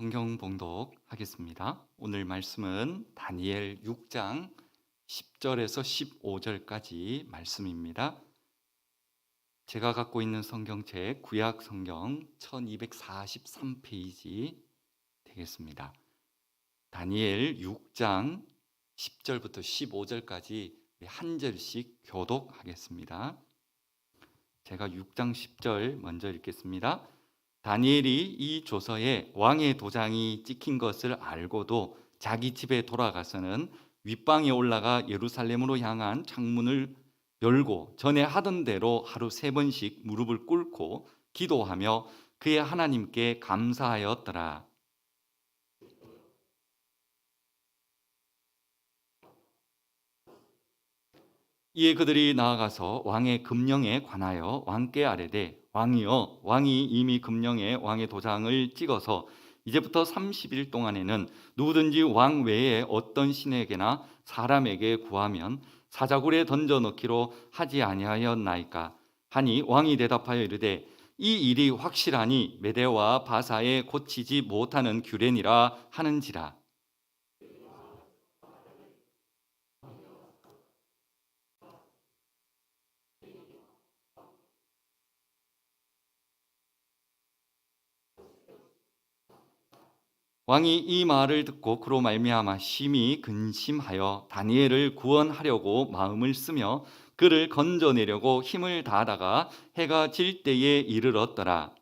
성경 봉독하겠습니다. 오늘 말씀은 다니엘 6장 10절에서 15절까지 말씀입니다. 제가 갖고 있는 성경책 구약 성경 1243페이지 되겠습니다. 다니엘 6장 10절부터 15절까지 한 절씩 교독하겠습니다. 제가 6장 10절 먼저 읽겠습니다. 다니엘이 이 조서에 왕의 도장이 찍힌 것을 알고도 자기 집에 돌아가서는 윗방에 올라가 예루살렘으로 향한 창문을 열고 전에 하던 대로 하루 3번씩 무릎을 꿇고 기도하며 그의 하나님께 감사하였더라. 이에 그들이 나아가서 왕의 금령에 관하여 왕께 아뢰되 왕이여, 왕이 이미 금령에 왕의 도장을 찍어서 이제부터 30일 동안에는 누구든지 왕 외에 어떤 신에게나 사람에게 구하면 사자굴에 던져 넣기로 하지 아니하였나이까 하니 왕이 대답하여 이르되 이 일이 확실하니 메대와 바사에 고치지 못하는 규례니라 하는지라. 왕이 이 말을 듣고 그로 말미암아 심히 근심하여 다니엘을 구원하려고 마음을 쓰며 그를 건져내려고 힘을 다하다가 해가 질 때에 이르렀더라.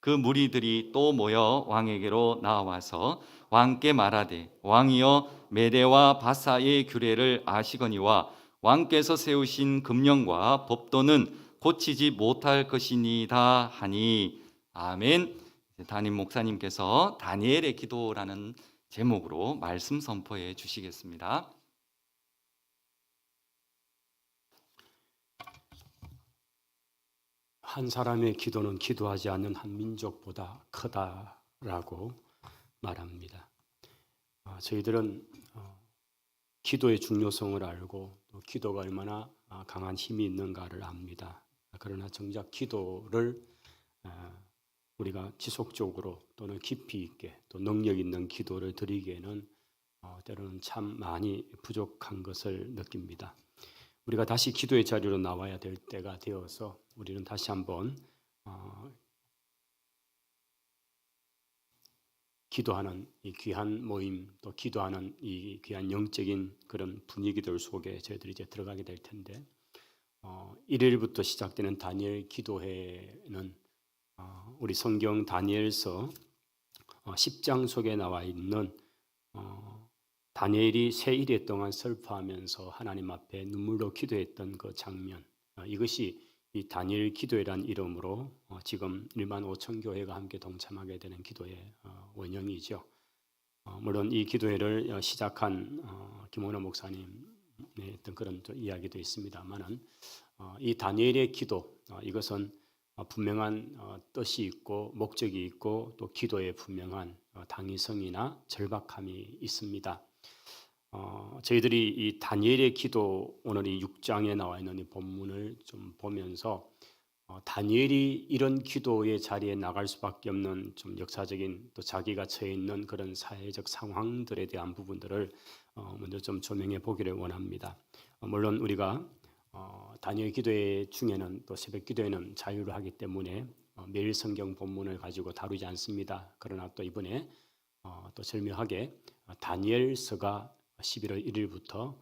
그 무리들이 또 모여 왕에게로 나와서 왕께 말하되 왕이여, 메대와 바사의 규례를 아시거니와 왕께서 세우신 금령과 법도는 고치지 못할 것이니이다 하니. 아멘. 담임 목사님께서 다니엘의 기도라는 제목으로 말씀 선포해 주시겠습니다. 한 사람의 기도는 기도하지 않는 한 민족보다 크다라고 말합니다. 저희들은 기도의 중요성을 알고 또 기도가 얼마나 강한 힘이 있는가를 압니다. 그러나 정작 기도를 우리가 지속적으로 또는 깊이 있게 또 능력 있는 기도를 드리기에는 때로는 참 많이 부족한 것을 느낍니다. 우리가 다시 기도의 자리로 나와야 될 때가 되어서 우리는 다시 한번 기도하는 이 귀한 모임, 또 기도하는 이 귀한 영적인 그런 분위기들 속에 저희들이 이제 들어가게 될 텐데, 일요일부터 시작되는 다니엘 기도회는 우리 성경 다니엘서 10장 속에 나와 있는 다니엘이 세 일해 동안 슬퍼하면서 하나님 앞에 눈물로 기도했던 그 장면, 이것이 이 다니엘 기도회란 이름으로 지금 1만 5천 교회가 함께 동참하게 되는 기도의 원형이죠. 물론 이 기도회를 시작한 김원호 목사님의 어떤 그런 이야기도 있습니다만은 이 다니엘의 기도, 이것은 분명한 뜻이 있고 목적이 있고 또 기도에 분명한 당위성이나 절박함이 있습니다. 저희들이 이 다니엘의 기도, 오늘 이 6장에 나와 있는 이 본문을 좀 보면서 다니엘이 이런 기도의 자리에 나갈 수밖에 없는 좀 역사적인 또 자기가 처해 있는 그런 사회적 상황들에 대한 부분들을 먼저 좀 조명해 보기를 원합니다. 물론 우리가 다니엘 기도회 중에는 또 새벽 기도회는 자유를 하기 때문에 매일 성경 본문을 가지고 다루지 않습니다. 그러나 또 이번에 또 절묘하게 다니엘서가 11월 1일부터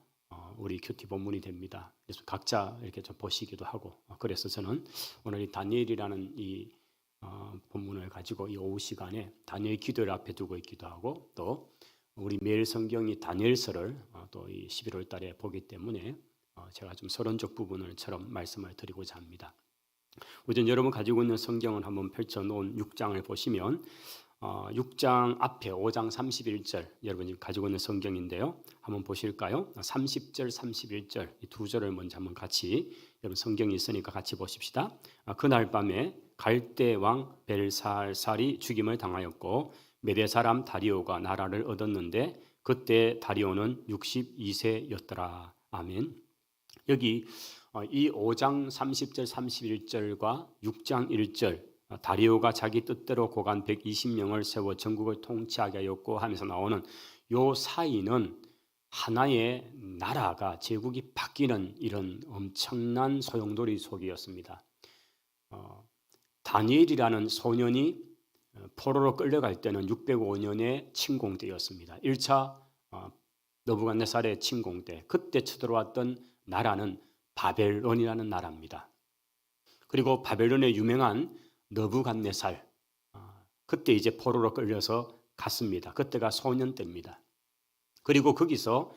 우리 큐티 본문이 됩니다. 그래서 각자 이렇게 좀 보시기도 하고, 그래서 저는 오늘 이 다니엘이라는 이 본문을 가지고 이 오후 시간에 다니엘 기도를 앞에 두고 있기도 하고, 또 우리 매일 성경이 다니엘서를 또 이 11월 달에 보기 때문에 제가 좀 서론적 부분을처럼 말씀을 드리고자 합니다. 우선 여러분 가지고 있는 성경을 한번 펼쳐놓은 6장을 보시면 6장 앞에 5장 31절 여러분이 가지고 있는 성경인데요. 한번 보실까요? 30절, 31절 이 두 절을 먼저 한번 같이, 여러분 성경이 있으니까 같이 보십시다. 그날 밤에 갈대 왕 벨사살이 죽임을 당하였고 메대 사람 다리오가 나라를 얻었는데 그때 다리오는 62세였더라. 아멘. 여기 이 5장 30절 31절과 6장 1절 다리오가 자기 뜻대로 고관 120명을 세워 전국을 통치하게 하였고 하면서 나오는 요 사이는 하나의 나라가 제국이 바뀌는 이런 엄청난 소용돌이 속이었습니다. 다니엘이라는 소년이 포로로 끌려갈 때는 605년에 침공 때였습니다. 1차 느부갓네살의 침공 때 그때 쳐들어왔던 나라는 바벨론이라는 나라입니다. 그리고 바벨론의 유명한 느부갓네살 그때 이제 포로로 끌려서 갔습니다. 그때가 소년 때입니다. 그리고 거기서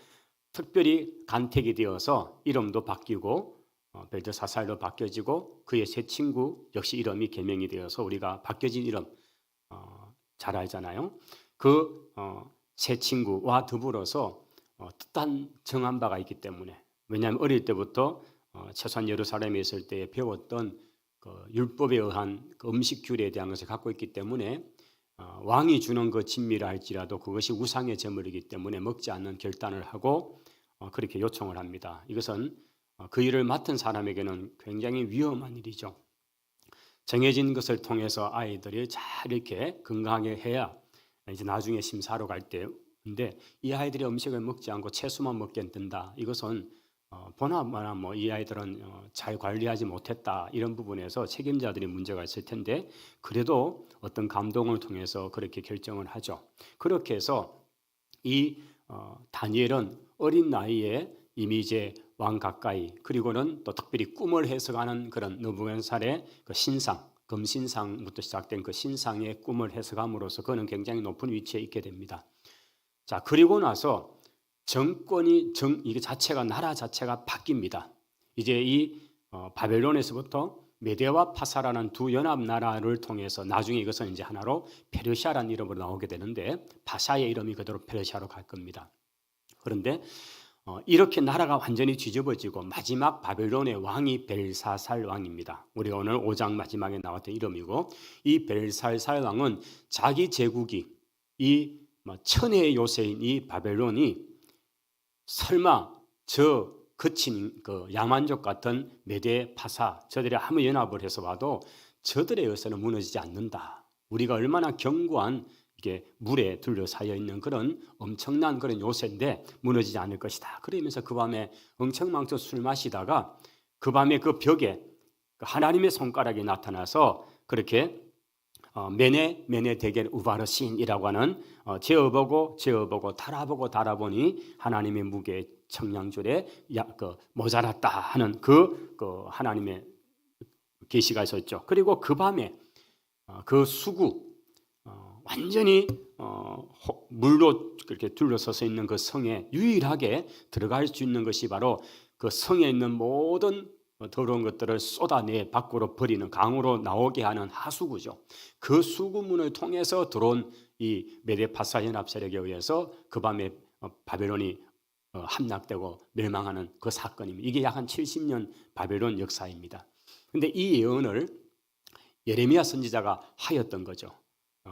특별히 간택이 되어서 이름도 바뀌고 벨드사살로 바뀌어지고 그의 새 친구 역시 이름이 개명이 되어서 우리가 바뀌어진 이름 잘 알잖아요. 그 새 친구와 더불어서 뜻한 정한 바가 있기 때문에 왜냐하면 어릴 때부터 최소한 예루살렘에 있을 때 배웠던 그 율법에 의한 그 음식 규례에 대한 것을 갖고 있기 때문에 왕이 주는 그 진미라 할지라도 그것이 우상의 제물이기 때문에 먹지 않는 결단을 하고 그렇게 요청을 합니다. 이것은 그 일을 맡은 사람에게는 굉장히 위험한 일이죠. 정해진 것을 통해서 아이들이 잘 이렇게 건강하게 해야 이제 나중에 심사하러 갈 때인데 이 아이들이 음식을 먹지 않고 채소만 먹게 된다. 이것은 보나마나 뭐 이 아이들은 잘 관리하지 못했다 이런 부분에서 책임자들이 문제가 있을 텐데 그래도 어떤 감동을 통해서 그렇게 결정을 하죠. 그렇게 해서 이 다니엘은 어린 나이에 이미 이제 왕 가까이 그리고는 또 특별히 꿈을 해석하는 그런 느부갓네살의 그 신상 금신상부터 시작된 그 신상의 꿈을 해석함으로써 그는 굉장히 높은 위치에 있게 됩니다. 자 그리고 나서 정권이 이게 자체가 나라 자체가 바뀝니다. 이제 이 바벨론에서부터 메데와 파사라는 두 연합 나라를 통해서 나중에 이것은 이제 하나로 페르시아라는 이름으로 나오게 되는데 파사의 이름이 그대로 페르시아로 갈 겁니다. 그런데 이렇게 나라가 완전히 뒤집어지고 마지막 바벨론의 왕이 벨사살 왕입니다. 우리가 오늘 5장 마지막에 나왔던 이름이고 이 벨사살 왕은 자기 제국이 이 천혜의 요새인 이 바벨론이 설마 저 거친 그 야만족 같은 메데 파사 저들이 아무 연합을 해서 와도 저들에 의해서는 무너지지 않는다. 우리가 얼마나 견고한 이게 물에 둘러싸여 있는 그런 엄청난 그런 요새인데 무너지지 않을 것이다. 그러면서 그 밤에 엉청망청 술 마시다가 그 밤에 그 벽에 하나님의 손가락이 나타나서 그렇게 메네 데겔 우바르신이라고 하는 제어보고 달아보니 하나님의 무게 청량줄에 모자랐다 하는 그 하나님의 계시가 있었죠. 그리고 그 밤에 그 수구 완전히 물로 그렇게 둘러서서 있는 그 성에 유일하게 들어갈 수 있는 것이 바로 그 성에 있는 모든 더러운 것들을 쏟아내 밖으로 버리는 강으로 나오게 하는 하수구죠. 그 수구문을 통해서 들어온 이 메데파사 연합 세력에 의해서 그 밤에 바벨론이 함락되고 멸망하는 그 사건입니다. 이게 약 한 70년 바벨론 역사입니다. 그런데 이 예언을 예레미야 선지자가 하였던 거죠.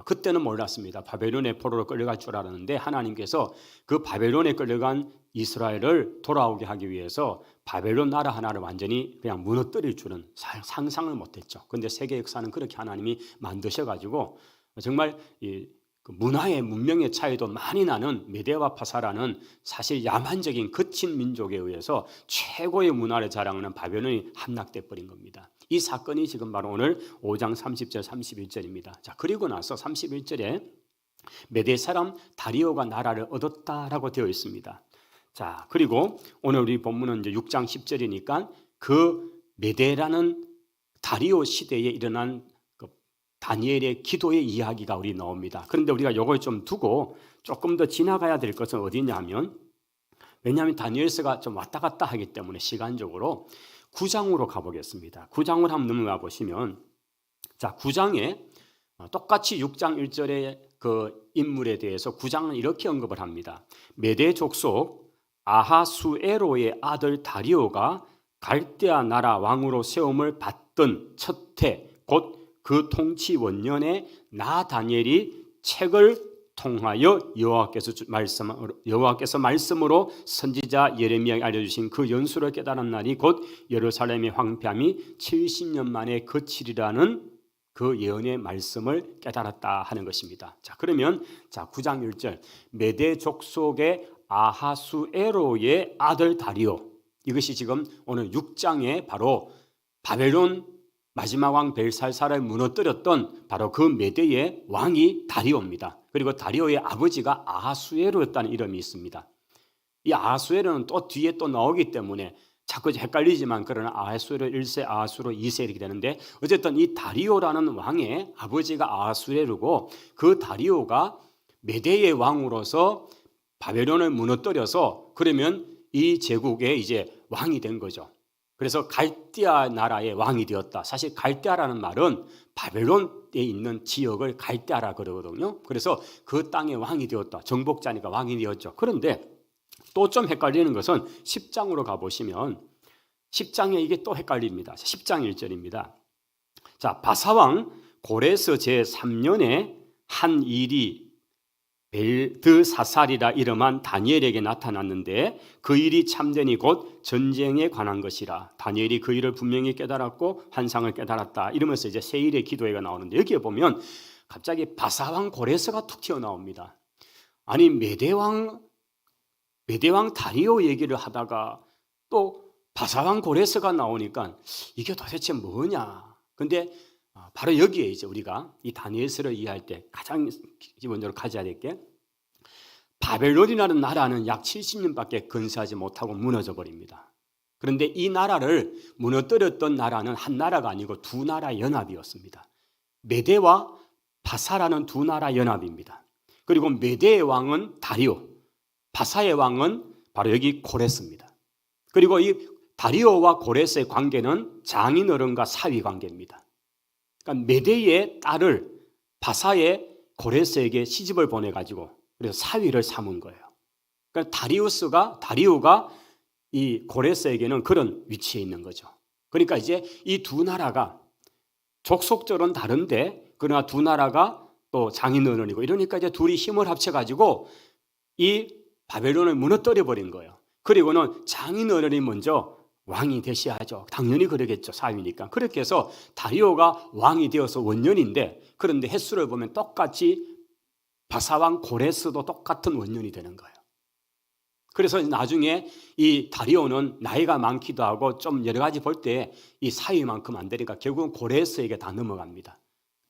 그때는 몰랐습니다. 바벨론의 포로로 끌려갈 줄 알았는데 하나님께서 그 바벨론에 끌려간 이스라엘을 돌아오게 하기 위해서 바벨론 나라 하나를 완전히 그냥 무너뜨릴 줄은 상상을 못했죠. 그런데 세계 역사는 그렇게 하나님이 만드셔가지고 정말 그 문화의 문명의 차이도 많이 나는 메데와 파사라는 사실 야만적인 거친 민족에 의해서 최고의 문화를 자랑하는 바벨론이 함락돼 버린 겁니다. 이 사건이 지금 바로 오늘 5장 30절 31절입니다. 자, 그리고 나서 31절에 메데 사람 다리오가 나라를 얻었다라고 되어 있습니다. 자, 그리고 오늘 우리 본문은 이제 6장 10절이니까 그 메데라는 다리오 시대에 일어난 그 다니엘의 기도의 이야기가 우리 나옵니다. 그런데 우리가 이걸 좀 두고 조금 더 지나가야 될 것은 어디냐면 왜냐하면 다니엘서가 좀 왔다 갔다 하기 때문에 시간적으로 9장으로 가보겠습니다. 9장을 한번 넘어가 보시면 자 9장에 똑같이 6장 1절의 그 인물에 대해서 9장은 이렇게 언급을 합니다. 메데 족속 아하수에로의 아들 다리오가 갈대아 나라 왕으로 세움을 받던 첫 해 곧 그 통치 원년에 나 다니엘이 책을 통하여 여호와께서 말씀으로 선지자 예레미야에게 알려주신 그 연수를 깨달은 날이 곧 예루살렘의 황폐함이 70년 만에 그치리라는 그 예언의 말씀을 깨달았다 하는 것입니다. 자, 그러면 9장 1절 메대 족속의 아하수에로의 아들 다리오, 이것이 지금 오늘 6장에 바로 바벨론 마지막 왕 벨살살을 무너뜨렸던 바로 그 메대의 왕이 다리오입니다. 그리고 다리오의 아버지가 아하수에로였다는 이름이 있습니다. 이 아하수에로는 또 뒤에 또 나오기 때문에 자꾸 헷갈리지만, 그러나 아하수에로 1세, 아하수에로 2세 이렇게 되는데, 어쨌든 이 다리오라는 왕의 아버지가 아하수에로고, 그 다리오가 메대의 왕으로서 바벨론을 무너뜨려서 그러면 이 제국의 이제 왕이 된 거죠. 그래서 갈대아 나라의 왕이 되었다. 사실 갈대아라는 말은 바벨론에 있는 지역을 갈대아라 그러거든요. 그래서 그 땅의 왕이 되었다. 정복자니까 왕이 되었죠. 그런데 또 좀 헷갈리는 것은 10장으로 가보시면 10장에 이게 또 헷갈립니다. 10장 1절입니다. 자, 바사왕 고레스 제3년에 한 일이 벨드사살이라 이름한 다니엘에게 나타났는데 그 일이 참되니 곧 전쟁에 관한 것이라. 다니엘이 그 일을 분명히 깨달았고 환상을 깨달았다 이러면서 이제 세일의 기도회가 나오는데, 여기에 보면 갑자기 바사왕 고레스가 툭 튀어나옵니다. 아니 메대왕 다리오 얘기를 하다가 또 바사왕 고레스가 나오니까 이게 도대체 뭐냐. 근데 바로 여기에 이제 우리가 이 다니엘서를 이해할 때 가장 기본적으로 가져야 될 게, 바벨론이라는 나라는 약 70년밖에 건설하지 못하고 무너져 버립니다. 그런데 이 나라를 무너뜨렸던 나라는 한 나라가 아니고 두 나라 연합이었습니다. 메대와 바사라는 두 나라 연합입니다. 그리고 메대의 왕은 다리오, 바사의 왕은 바로 여기 고레스입니다. 그리고 이 다리오와 고레스의 관계는 장인어른과 사위 관계입니다. 그러니까 메대의 딸을 바사의 고레스에게 시집을 보내가지고 그래서 사위를 삼은 거예요. 그러니까 다리오가 이 고레스에게는 그런 위치에 있는 거죠. 그러니까 이제 이 두 나라가 족속적으로는 다른데, 그러나 두 나라가 또 장인어른이고 이러니까 이제 둘이 힘을 합쳐가지고 이 바벨론을 무너뜨려 버린 거예요. 그리고는 장인어른이 먼저 왕이 되셔야죠. 당연히 그러겠죠. 사위니까. 그렇게 해서 다리오가 왕이 되어서 원년인데, 그런데 횟수를 보면 똑같이 바사왕 고레스도 똑같은 원년이 되는 거예요. 그래서 나중에 이 다리오는 나이가 많기도 하고 좀 여러 가지 볼 때 이 사위만큼 안 되니까 결국은 고레스에게 다 넘어갑니다.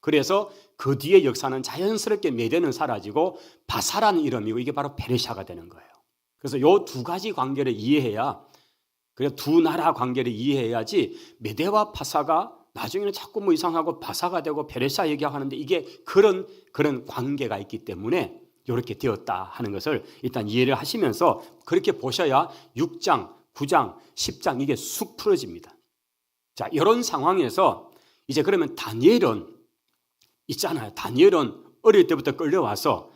그래서 그 뒤에 역사는 자연스럽게 메대는 사라지고 바사라는 이름이고 이게 바로 페르시아가 되는 거예요. 그래서 이 두 가지 관계를 이해해야, 그래서 두 나라 관계를 이해해야지 메대와 바사가 나중에는 자꾸 뭐 이상하고 바사가 되고 페르시아 얘기하는데 이게 그런 관계가 있기 때문에 이렇게 되었다 하는 것을 일단 이해를 하시면서 그렇게 보셔야 6장, 9장, 10장 이게 쑥 풀어집니다. 자, 이런 상황에서 이제 그러면 다니엘은 있잖아요. 다니엘은 어릴 때부터 끌려와서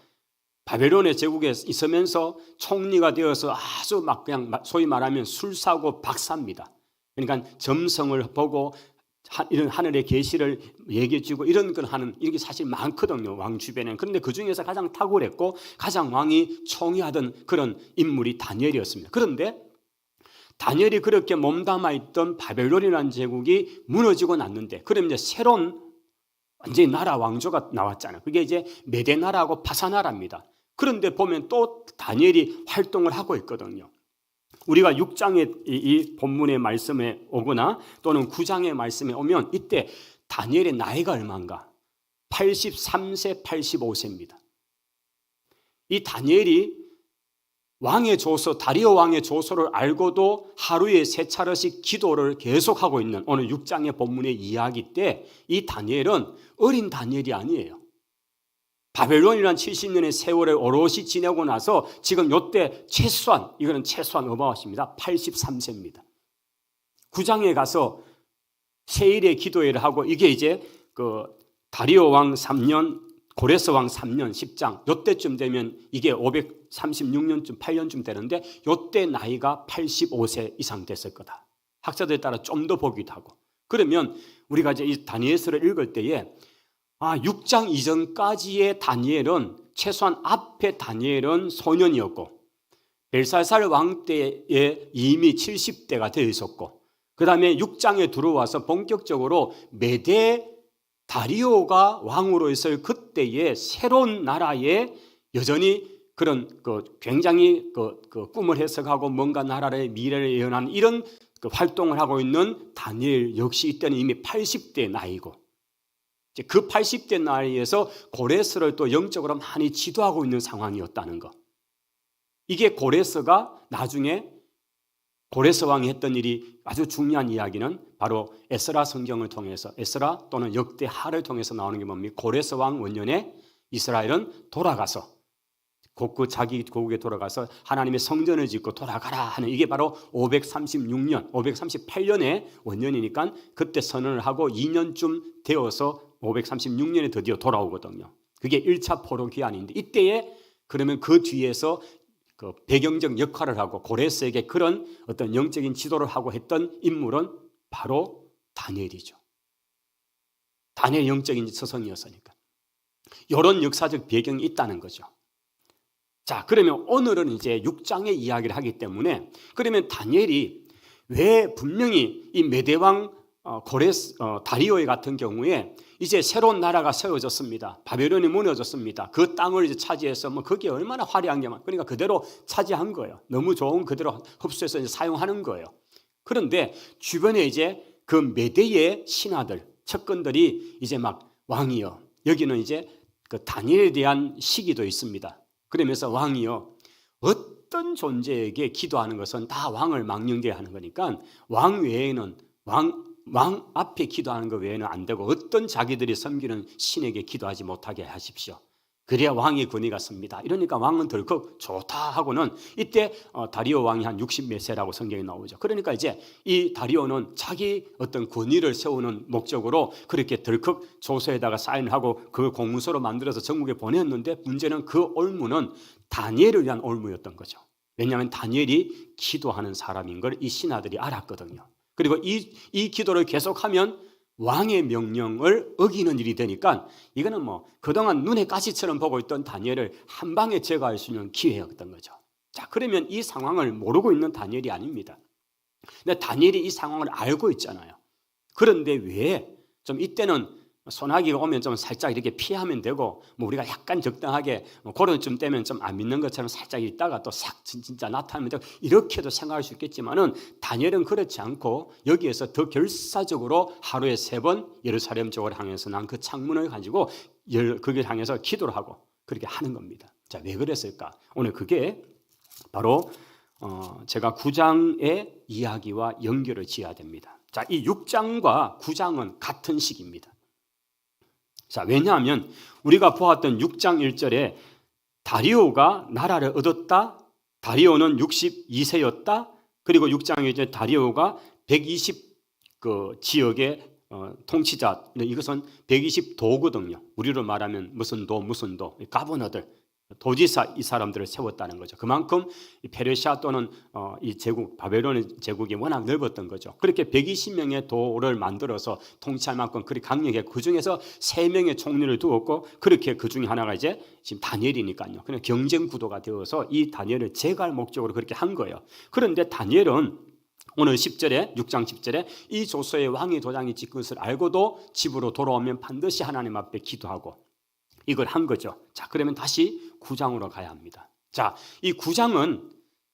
바벨론의 제국에 있으면서 총리가 되어서 아주 막 그냥 소위 말하면 술사고 박사입니다. 그러니까 점성을 보고 이런 하늘의 계시를 얘기해 주고 이런 걸 하는 이게 사실 많거든요. 왕 주변에는. 그런데 그중에서 가장 탁월했고 가장 왕이 총애하던 그런 인물이 다니엘이었습니다. 그런데 다니엘이 그렇게 몸담아 있던 바벨론이라는 제국이 무너지고 났는데, 그럼 이제 새로운 완전히 나라 왕조가 나왔잖아요. 그게 이제 메대 나라하고 바사 나라입니다. 그런데 보면 또 다니엘이 활동을 하고 있거든요. 우리가 6장의 이 본문의 말씀에 오거나 또는 9장의 말씀에 오면 이때 다니엘의 나이가 얼마인가? 83세, 85세입니다. 이 다니엘이 왕의 조서, 다리오 왕의 조서를 알고도 하루에 3차례씩 기도를 계속하고 있는 오늘 6장의 본문의 이야기 때 이 다니엘은 어린 다니엘이 아니에요. 바벨론이란 70년의 세월을 오롯이 지내고 나서 지금 이때 이거는 최소한 어마어마하십니다. 83세입니다. 9장에 가서 세일의 기도회를 하고 이게 이제 그 다리오 왕 3년, 고레스 왕 3년 10장 이때쯤 되면 이게 536년쯤 8년쯤 되는데 이때 나이가 85세 이상 됐을 거다. 학자들에 따라 좀 더 보기도 하고. 그러면 우리가 이제 이 다니엘서를 읽을 때에 6장 이전까지의 다니엘은 최소한 앞에 다니엘은 소년이었고 벨사살 왕 때에 이미 70대가 되어 있었고 그 다음에 6장에 들어와서 본격적으로 메대 다리오가 왕으로 있을 그때의 새로운 나라에 여전히 그런 굉장히 꿈을 해석하고 뭔가 나라의 미래를 예언하는 이런 활동을 하고 있는 다니엘 역시 이때는 이미 80대 나이고, 이제 그 80대 나이에서 고레스를 또 영적으로 많이 지도하고 있는 상황이었다는 것. 이게 고레스가 나중에 고레스 왕이 했던 일이 아주 중요한 이야기는 바로 에스라 성경을 통해서, 에스라 또는 역대하를 통해서 나오는 게 뭡니까? 고레스 왕 원년에 이스라엘은 돌아가서 자기 고국에 돌아가서 하나님의 성전을 짓고 돌아가라 하는, 이게 바로 536년, 538년의 원년이니까 그때 선언을 하고 2년쯤 되어서 536년에 드디어 돌아오거든요. 그게 1차 포로 기한인데, 이때에 그러면 그 뒤에서 그 배경적 역할을 하고 고레스에게 그런 어떤 영적인 지도를 하고 했던 인물은 바로 다니엘이죠. 다니엘 영적인 스승이었으니까. 이런 역사적 배경이 있다는 거죠. 자, 그러면 오늘은 이제 6장의 이야기를 하기 때문에, 그러면 다니엘이 왜 분명히 이 메대왕 다리오의 같은 경우에 이제 새로운 나라가 세워졌습니다. 바벨론이 무너졌습니다. 그 땅을 이제 차지해서 그게 얼마나 화려한 게 그러니까 그대로 차지한 거예요. 너무 좋은 그대로 흡수해서 이제 사용하는 거예요. 그런데 주변에 이제 그 메대의 신하들, 척근들이 이제 막 왕이여, 여기는 이제 그 다니엘에 대한 시기도 있습니다. 그러면서 왕이여, 어떤 존재에게 기도하는 것은 다 왕을 망령되어야 하는 거니까 왕 외에는 왕 앞에 기도하는 것 외에는 안 되고 어떤 자기들이 섬기는 신에게 기도하지 못하게 하십시오. 그래야 왕의 권위가 섭니다. 이러니까 왕은 덜컥 좋다 하고는, 이때 다리오 왕이 한 60몇 세라고 성경에 나오죠. 그러니까 이제 이 다리오는 자기 어떤 권위를 세우는 목적으로 그렇게 덜컥 조서에다가 사인을 하고 그 공문서로 만들어서 전국에 보냈는데, 문제는 그 올무는 다니엘을 위한 올무였던 거죠. 왜냐하면 다니엘이 기도하는 사람인 걸 이 신하들이 알았거든요. 그리고 이 기도를 계속하면 왕의 명령을 어기는 일이 되니까, 이거는 그동안 눈에 가시처럼 보고 있던 다니엘을 한 방에 제거할 수 있는 기회였던 거죠. 자, 그러면 이 상황을 모르고 있는 다니엘이 아닙니다. 근데 다니엘이 이 상황을 알고 있잖아요. 그런데 왜 좀 이때는 소나기가 오면 좀 살짝 이렇게 피하면 되고, 우리가 약간 적당하게 고런쯤 되면 좀 안 믿는 것처럼 살짝 있다가 또 싹 진짜 나타나면 되고, 이렇게도 생각할 수 있겠지만은 다니엘은 그렇지 않고 여기에서 더 결사적으로 하루에 3번 예루살렘 쪽을 향해서 난 그 창문을 가지고 거기를 향해서 기도를 하고 그렇게 하는 겁니다. 자, 왜 그랬을까? 오늘 그게 바로 제가 9장의 이야기와 연결을 지어야 됩니다. 자, 이 6장과 9장은 같은 시기입니다. 자, 왜냐하면 우리가 보았던 6장 1절에 다리오가 나라를 얻었다. 다리오는 62세였다. 그리고 6장 2절에 다리오가 120 그 지역의 통치자, 이것은 120도거든요. 우리로 말하면 무슨 도, 가버너들, 도지사, 이 사람들을 세웠다는 거죠. 그만큼 페르시아 또는 이 제국, 바벨론 제국이 워낙 넓었던 거죠. 그렇게 120명의 도를 만들어서 통치할 만큼 그렇게 강력해, 그 중에서 3명의 총리를 두었고, 그렇게 그 중에 하나가 이제 지금 다니엘이니까요. 그냥 경쟁 구도가 되어서 이 다니엘을 제거할 목적으로 그렇게 한 거예요. 그런데 다니엘은 오늘 10절에, 6장 10절에 이 조서에 왕의 도장이 찍힌 것을 알고도 집으로 돌아오면 반드시 하나님 앞에 기도하고 이걸 한 거죠. 자, 그러면 다시 9장으로 가야 합니다. 자, 이 9장은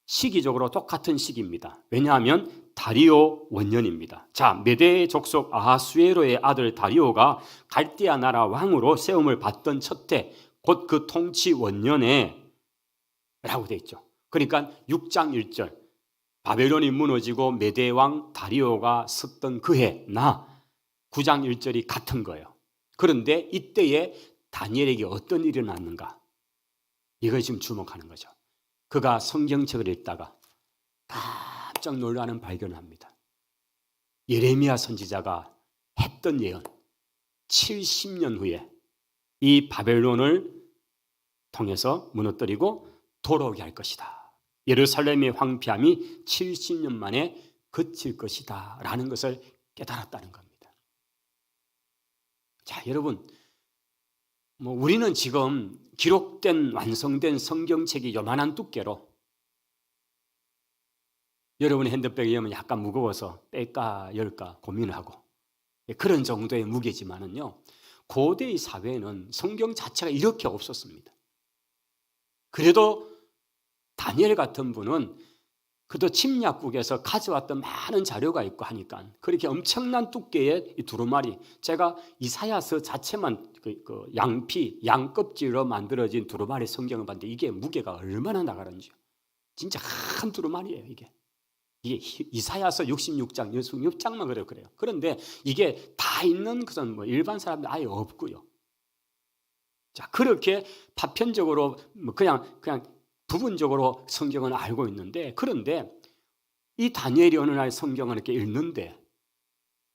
시기적으로 똑같은 시기입니다. 왜냐하면 다리오 원년입니다. 자, 메대 족속 아하수에로의 아들 다리오가 갈대아 나라 왕으로 세움을 받던 첫 해, 곧 그 통치 원년에 라고 되어 있죠. 그러니까 6장 1절, 바벨론이 무너지고 메대 왕 다리오가 섰던 그 해나 9장 1절이 같은 거예요. 그런데 이때에 다니엘에게 어떤 일이 났는가? 이걸 지금 주목하는 거죠. 그가 성경책을 읽다가 깜짝 놀라는 발견을 합니다. 예레미야 선지자가 했던 예언, 70년 후에 이 바벨론을 통해서 무너뜨리고 돌아오게 할 것이다. 예루살렘의 황폐함이 70년 만에 그칠 것이다 라는 것을 깨달았다는 겁니다. 자, 여러분, 우리는 지금 기록된 완성된 성경책이 요만한 두께로, 여러분의 핸드백에 열면 약간 무거워서 뺄까 열까 고민을 하고 그런 정도의 무게지만은요, 고대의 사회에는 성경 자체가 이렇게 없었습니다. 그래도 다니엘 같은 분은 그도 침략국에서 가져왔던 많은 자료가 있고 하니까 그렇게 엄청난 두께의 이 두루마리, 제가 이사야서 자체만 그 양피, 양껍질로 만들어진 두루마리 성경을 봤는데 이게 무게가 얼마나 나가는지요. 진짜 큰 두루마리예요 이게. 이게 이사야서 66장, 66장만 그래요. 그런데 이게 다 있는 것은 뭐 일반 사람들 아예 없고요. 자, 그렇게 파편적으로 그냥 부분적으로 성경은 알고 있는데, 그런데 이 다니엘이 어느 날 성경을 이렇게 읽는데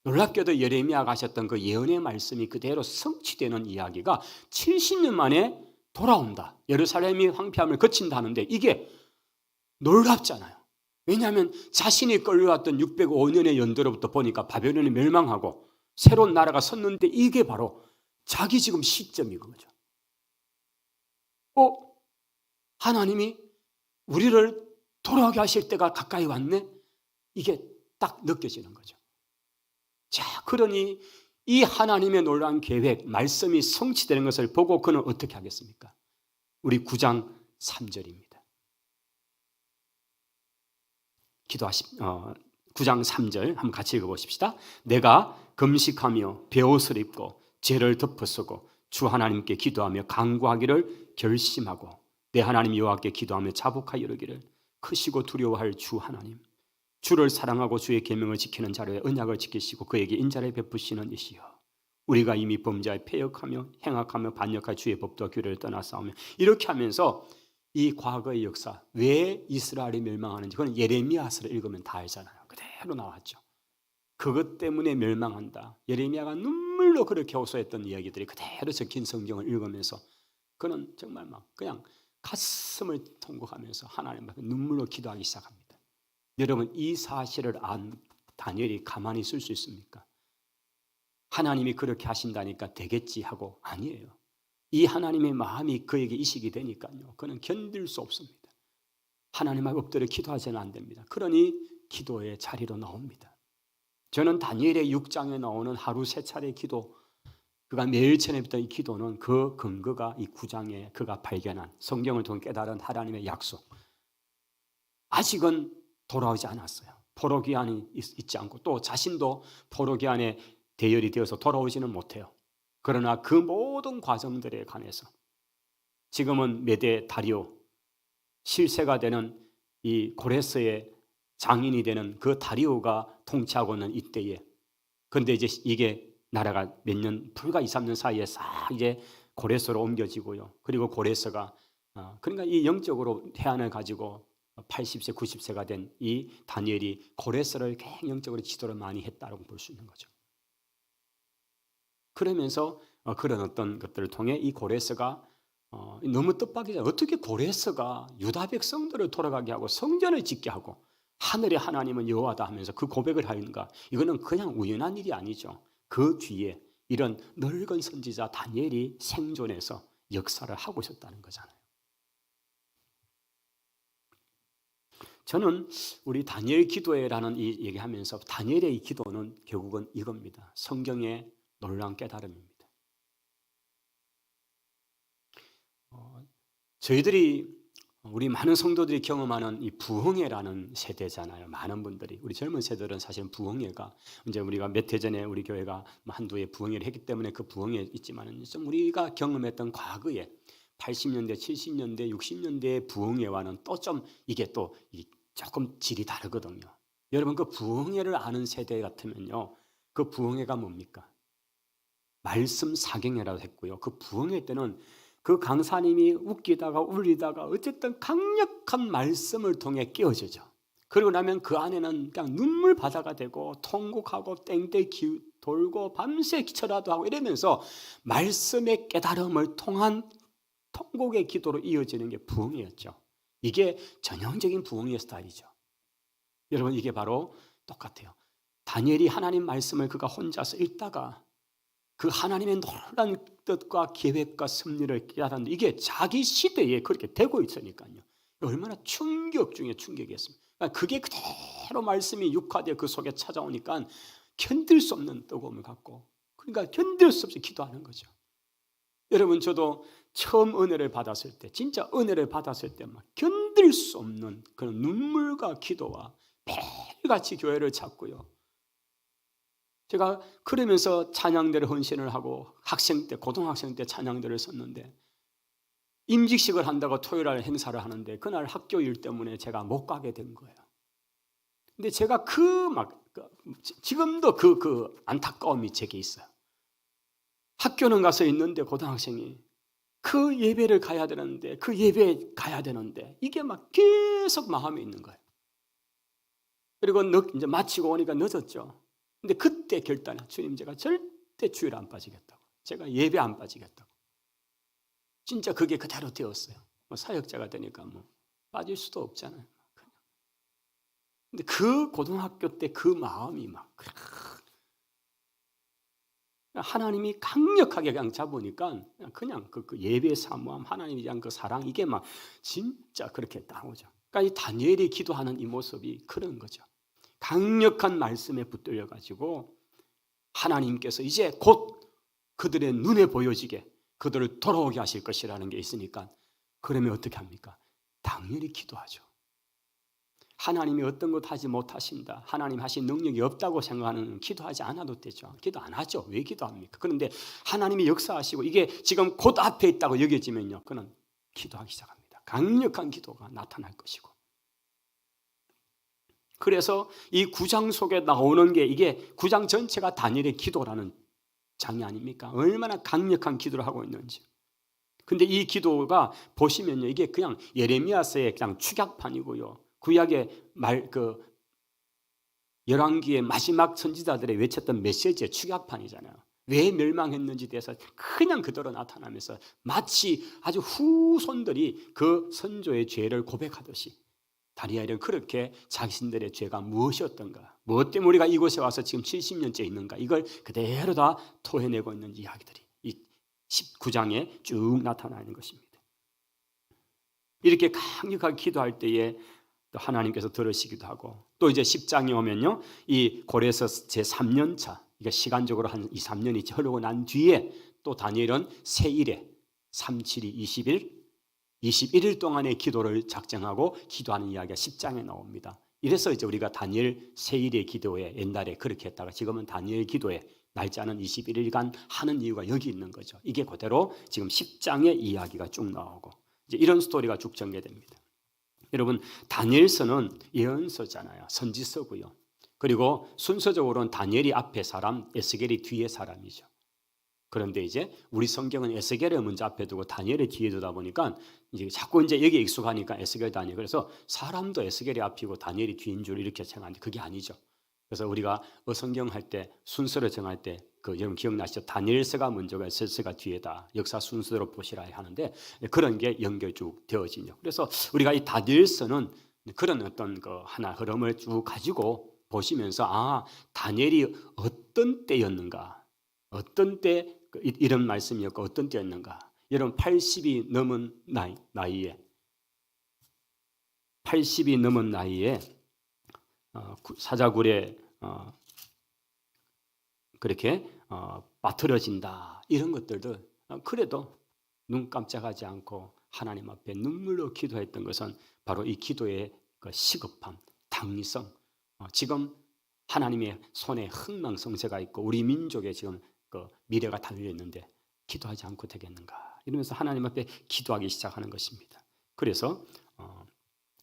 놀랍게도 예레미야가 하셨던 그 예언의 말씀이 그대로 성취되는 이야기가 70년 만에 돌아온다. 예루살렘이 황폐함을 거친다는데 이게 놀랍잖아요. 왜냐하면 자신이 끌려왔던 605년의 연도로부터 보니까 바벨론이 멸망하고 새로운 나라가 섰는데 이게 바로 자기 지금 시점인 거죠. 하나님이 우리를 돌아오게 하실 때가 가까이 왔네? 이게 딱 느껴지는 거죠. 자, 그러니 이 하나님의 놀라운 계획, 말씀이 성취되는 것을 보고 그는 어떻게 하겠습니까? 우리 9장 3절입니다. 9장 3절 한번 같이 읽어보십시다. 내가 금식하며 베옷을 입고 죄를 덮어쓰고 주 하나님께 기도하며 간구하기를 결심하고 내 하나님 여호와께 기도하며 자복하여 이르기를 크시고 두려워할 주 하나님, 주를 사랑하고 주의 계명을 지키는 자로의 언약을 지키시고 그에게 인자를 베푸시는 이시여, 우리가 이미 범죄에 패역하며 행악하며 반역할 주의 법도와 규례를 떠나 싸우며, 이렇게 하면서 이 과거의 역사, 왜 이스라엘이 멸망하는지 그건 예레미야서를 읽으면 다 알잖아요. 그대로 나왔죠. 그것 때문에 멸망한다. 예레미야가 눈물로 그렇게 호소했던 이야기들이 그대로 적힌 성경을 읽으면서 그는 정말 막 그냥 가슴을 통곡하면서 하나님 앞에 눈물로 기도하기 시작합니다. 여러분, 이 사실을 안 다니엘이 가만히 있을 수 있습니까? 하나님이 그렇게 하신다니까 되겠지 하고 아니에요. 이 하나님의 마음이 그에게 이식이 되니까요, 그는 견딜 수 없습니다. 하나님 앞에 엎드려 기도하지는 안 됩니다. 그러니 기도의 자리로 나옵니다. 저는 다니엘의 6장에 나오는 하루 3차례 기도, 그가 매일 전했던 이 기도는 그 근거가 이 9장에 그가 발견한 성경을 통해 깨달은 하나님의 약속, 아직은 돌아오지 않았어요. 포로기한이 있지 않고 또 자신도 포로기한에 대열이 되어서 돌아오지는 못해요. 그러나 그 모든 과정들에 관해서 지금은 메데 다리오, 실세가 되는 이 고레스의 장인이 되는 그 다리오가 통치하고 있는 이때에, 그런데 이제 이게 나라가 몇 년, 불과 2, 3년 사이에 싹 이제 고레스로 옮겨지고요. 그리고 고레스가 그러니까 이 영적으로 해안을 가지고 80세, 90세가 된 이 다니엘이 고레스를 굉장히 영적으로 지도를 많이 했다고 볼 수 있는 거죠. 그러면서 그런 어떤 것들을 통해 이 고레스가 너무 뜻밖이잖아요. 어떻게 고레스가 유다 백성들을 돌아가게 하고 성전을 짓게 하고 하늘의 하나님은 여호와다 하면서 그 고백을 하는가? 이거는 그냥 우연한 일이 아니죠. 그 뒤에 이런 늙은 선지자 다니엘이 생존해서 역사를 하고 있었다는 거잖아요. 저는 우리 다니엘 기도회라는 이 얘기하면서 다니엘의 이 기도는 결국은 이겁니다. 성경의 놀라운 깨달음입니다. 저희들이 우리 많은 성도들이 경험하는 이 부흥회라는 세대잖아요. 많은 분들이, 우리 젊은 세대들은 사실은 부흥회가 이제 우리가 몇 해 전에 우리 교회가 한두 해 부흥회를 했기 때문에 그 부흥회 있지만은 좀 우리가 경험했던 과거에 80년대, 70년대, 60년대의 부흥회와는 또 좀 이게 또 조금 질이 다르거든요. 여러분, 그 부흥회를 아는 세대 같으면요, 그 부흥회가 뭡니까? 말씀 사경회라고 했고요. 그 부흥회 때는 그 강사님이 웃기다가 울리다가 어쨌든 강력한 말씀을 통해 깨어지죠. 그러고 나면 그 안에는 그냥 눈물 바다가 되고 통곡하고 땡땡 돌고 밤새 기철화도 하고 이러면서 말씀의 깨달음을 통한 통곡의 기도로 이어지는 게 부흥회였죠. 이게 전형적인 부흥회 스타일이죠. 여러분, 이게 바로 똑같아요. 다니엘이 하나님 말씀을 그가 혼자서 읽다가 그 하나님의 놀라운 뜻과 계획과 섭리를 깨달았는데 이게 자기 시대에 그렇게 되고 있으니까요. 얼마나 충격 중에 충격이었습니다. 그러니까 그게 그대로 말씀이 육화되어 그 속에 찾아오니까 견딜 수 없는 뜨거움을 갖고 그러니까 견딜 수 없이 기도하는 거죠. 여러분, 저도 처음 은혜를 받았을 때, 진짜 은혜를 받았을 때 막 견딜 수 없는 그런 눈물과 기도와 매일같이 교회를 찾고요. 제가 그러면서 찬양대를 헌신을 하고 학생 때, 고등학생 때 찬양대를 썼는데 임직식을 한다고 토요일날 행사를 하는데 그날 학교 일 때문에 제가 못 가게 된 거예요. 근데 제가 지금도 그 안타까움이 제게 있어요. 학교는 가서 있는데 고등학생이 그 예배를 가야 되는데 그 예배에 가야 되는데 이게 막 계속 마음에 있는 거예요. 그리고 이제 마치고 오니까 늦었죠. 근데 그때 결단해. 주님, 제가 절대 주일 안 빠지겠다고. 제가 예배 안 빠지겠다고. 진짜 그게 그대로 되었어요. 사역자가 되니까 빠질 수도 없잖아요. 근데 그 고등학교 때 그 마음이 하나님이 강력하게 그냥 잡으니까 그냥 그 예배의 사모함, 하나님에 대한 그 사랑, 이게 진짜 그렇게 나오죠. 그러니까 이 다니엘이 기도하는 이 모습이 그런 거죠. 강력한 말씀에 붙들려 가지고 하나님께서 이제 곧 그들의 눈에 보여지게 그들을 돌아오게 하실 것이라는 게 있으니까, 그러면 어떻게 합니까? 당연히 기도하죠. 하나님이 어떤 것 하지 못하신다, 하나님 하신 능력이 없다고 생각하는, 기도하지 않아도 되죠. 기도 안 하죠. 왜 기도합니까? 그런데 하나님이 역사하시고 이게 지금 곧 앞에 있다고 여겨지면요, 그는 기도하기 시작합니다. 강력한 기도가 나타날 것이고. 그래서 이 9장 속에 나오는 게, 이게 9장 전체가 다니엘의 기도라는 장이 아닙니까? 얼마나 강력한 기도를 하고 있는지. 근데 이 기도가 보시면요, 이게 그냥 예레미야서의 그냥 축약판이고요, 구약의 열왕기의 마지막 선지자들의 외쳤던 메시지의 축약판이잖아요. 왜 멸망했는지 대해서 그냥 그대로 나타나면서 마치 아주 후손들이 그 선조의 죄를 고백하듯이 다니엘은 그렇게 자신들의 죄가 무엇이었던가, 무엇 때문에 우리가 이곳에 와서 지금 70년째 있는가, 이걸 그대로 다 토해내고 있는 이야기들이 이 19장에 쭉 나타나는 것입니다. 이렇게 강력하게 기도할 때에 또 하나님께서 들으시기도 하고, 또 이제 10장에 오면요, 이 고레서 제3년차, 그러니까 시간적으로 한 2, 3년이 흐르고 난 뒤에 또 다니엘은 세일에 3, 7이 20일 21일 동안의 기도를 작정하고 기도하는 이야기가 10장에 나옵니다. 이래서 이제 우리가 다니엘 세일의 기도에, 옛날에 그렇게 했다가 지금은 다니엘 기도에 날짜는 21일간 하는 이유가 여기 있는 거죠. 이게 그대로 지금 10장의 이야기가 쭉 나오고, 이제 이런 스토리가 쭉 전개됩니다. 여러분, 다니엘서는 예언서잖아요. 선지서고요. 그리고 순서적으로는 다니엘이 앞에 사람, 에스겔이 뒤에 사람이죠. 그런데 이제 우리 성경은 에스겔을 먼저 앞에 두고 다니엘을 뒤에 두다 보니까 이제 자꾸 이제 여기에 익숙하니까 에스겔, 다니엘, 그래서 사람도 에스겔이 앞이고 다니엘이 뒤인 줄 이렇게 생각하는데 그게 아니죠. 그래서 우리가 성경 할 때 순서를 정할 때 여러분 기억나시죠? 다니엘서가 먼저가, 에스겔서가 뒤에다, 역사 순서대로 보시라 하는데 그런 게 연결 쭉 되어지죠. 그래서 우리가 이 다니엘서는 그런 어떤 하나 흐름을 쭉 가지고 보시면서, 다니엘이 어떤 때였는가, 어떤 때 이런 말씀이었고 어떤 때였는가. 여러분, 80이 넘은 나이에 사자굴에 그렇게 빠뜨려진다, 이런 것들도 그래도 눈 깜짝하지 않고 하나님 앞에 눈물로 기도했던 것은 바로 이 기도의 그 시급함, 당위성, 지금 하나님의 손에 흥망성쇠가 있고 우리 민족의 지금 그 미래가 달려 있는데 기도하지 않고 되겠는가, 이러면서 하나님 앞에 기도하기 시작하는 것입니다. 그래서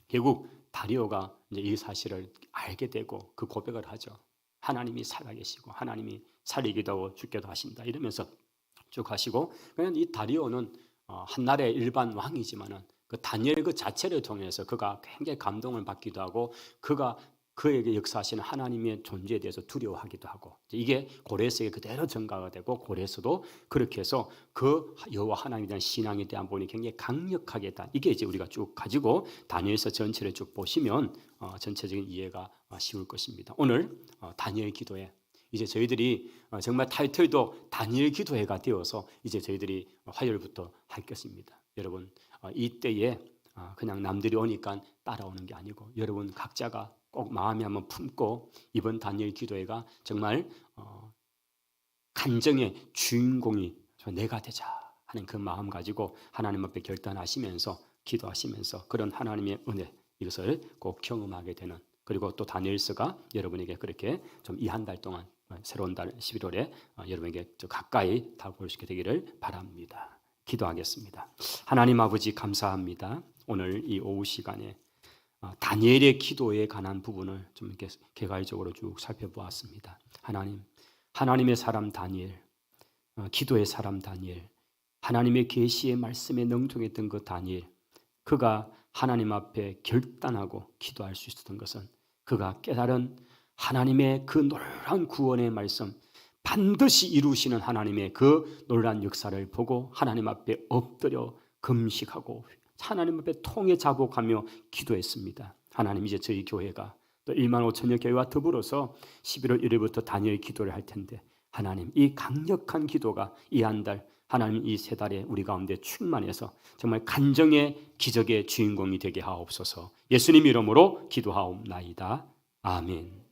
결국 다리오가 이제 이 사실을 알게 되고 그 고백을 하죠. 하나님이 살아계시고 하나님이 살리기도 하고 죽게도 하신다, 이러면서 쭉 하시고, 그냥 이 다리오는 한나라의 일반 왕이지만은 그 다니엘 그 자체를 통해서 그가 굉장히 감동을 받기도 하고, 그에게 역사하시는 하나님의 존재에 대해서 두려워하기도 하고, 이게 고레스에 그대로 전가가 되고, 고레스도 그렇게 해서 그 여호와 하나님에 대한 신앙에 대한 부분이 굉장히 강력하게 이게 이제 우리가 쭉 가지고 다니엘서 전체를 쭉 보시면 전체적인 이해가 쉬울 것입니다. 오늘 다니엘 기도회, 이제 저희들이 정말 타이틀도 다니엘 기도회가 되어서 이제 저희들이 화요일부터 할 것입니다. 여러분, 이때에 그냥 남들이 오니까 따라오는 게 아니고 여러분 각자가 꼭 마음에 한번 품고 이번 다니엘 기도회가 정말 간정의 주인공이 내가 되자 하는 그 마음 가지고 하나님 앞에 결단하시면서 기도하시면서 그런 하나님의 은혜 이것을 꼭 경험하게 되는, 그리고 또 다니엘서가 여러분에게 그렇게 좀 이 한 달 동안 새로운 달 11월에 여러분에게 가까이 다가올 수 있게 되기를 바랍니다. 기도하겠습니다. 하나님 아버지 감사합니다. 오늘 이 오후 시간에 다니엘의 기도에 관한 부분을 좀 이렇게 개괄적으로 쭉 살펴보았습니다. 하나님의 사람 다니엘, 기도의 사람 다니엘, 하나님의 계시의 말씀에 능통했던 그 다니엘, 그가 하나님 앞에 결단하고 기도할 수 있었던 것은 그가 깨달은 하나님의 그 놀라운 구원의 말씀, 반드시 이루시는 하나님의 그 놀라운 역사를 보고 하나님 앞에 엎드려 금식하고 하나님 앞에 통에 자복하며 기도했습니다. 하나님, 이제 저희 교회가 또 1만 5천여 교회와 더불어서 11월 1일부터 다니엘 기도를 할 텐데, 하나님 이 강력한 기도가 이 한 달, 하나님 이 세 달에 우리 가운데 충만해서 정말 간정의 기적의 주인공이 되게 하옵소서. 예수님 이름으로 기도하옵나이다. 아멘.